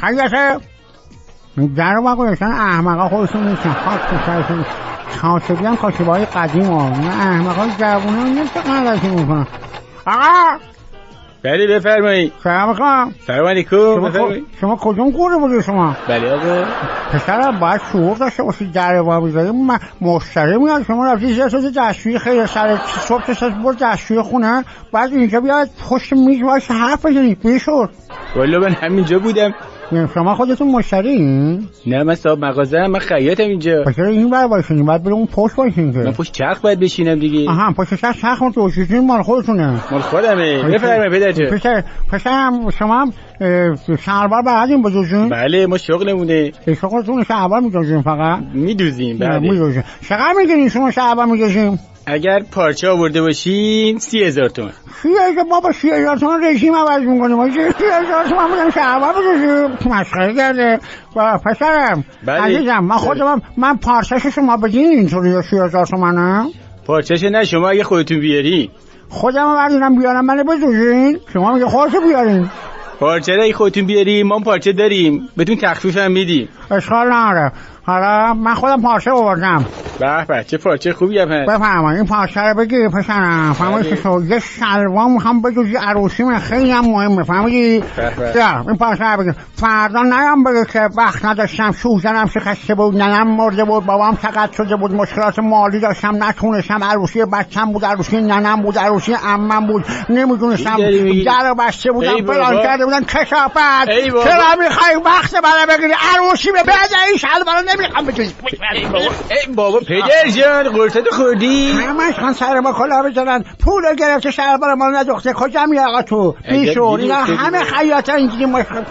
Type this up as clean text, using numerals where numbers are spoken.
خیاطه در رو بگویشن احمقا خودشون نیستن خاک کشایشون کاسبی هم کاسبی های قدیم ها نه احمقا جوونه هم نمیشه غلطی میکنن. آقا بله بفرمایید. سلام علیکم. سلام علیکم. بفرمایید. شما کدوم کوره بودی شما؟ بله آقا. پسرم باید شعور داشته باشید در با بذارید مشتری میاد شما رفتی یه ساعت دستشویی خیلی سر صبح ساعت برد دستشویی خونه بعد اینجا بیاد پشت میز باشه حرف بزنید بیشور. والا من همینجا بودم. شما خودتون مشترین؟ نه من صاحب مغازه هم، من خیاطم اینجا. پس این بر باشین بعد بریم اون پشت باشین که من پشت چرخ باید بشینم دیگه. آها پشت چرخ اون تو شیشین مال خودتونه. مال خودمه. بفرمایید پدرجان. پسرم شما شلوار بلدین بجوزین؟ بله ما شغلمونه. شغلتون شلوار میدوزین فقط؟ میدوزیم بله. میدوزین. چقدر میگیرین شما شلوار میدوزین؟ اگر پارچه آورده باشین 30,000 تومان. 30,000 بابا 30,000 تومان رژیم عوض میکنیم 30,000 تومان بودم شلوار بجوزین مسخره کرده. پسرم عزیزم من خودم من پارچه‌شو شما بدین اینطوری 30,000 تومانه؟ پارچه‌شو نه شما اگه خودتون بیاری. خودم بردارم بیارم من بجوزین؟ شما میگه خودتو بیارین. پارچه رو خودتون بیاری ما پارچه داریم بدون تخفیف هم میدیم. اشکال نداره. حالا من خودم پارچه آوردم. به چه پارچه خوبی هم هست. بفرمایید این پارچه رو بگیر پسرم. فهمیدی تو یه شلوار میخوام بدوزی عروسی من خیلی هم مهمه فهمیدی؟ این پارچه رو بگیر فردا نیام بگه که وقت نداشتم سوزنم شکسته بود ننم مرده بود بابام سقط شده بود مشکلات مالی داشتم نتونستم عروسی بچم بود عروسی ننم بود عروسی عمم بود نمیدونستم در بسته بودم فلان کرده بودم کثافت چرا میخوای وقت منو بگیری عروسی به بعد این شلوار نمیخوام بجوزی. ای بابا پدر جان قرصتو خوردی؟ همشون سر ما کلا بزنن پول گرفته شلوار ما رو ندوخته کجا میای آقا تو بیشور اینا همه خیاطا اینجوری مشکل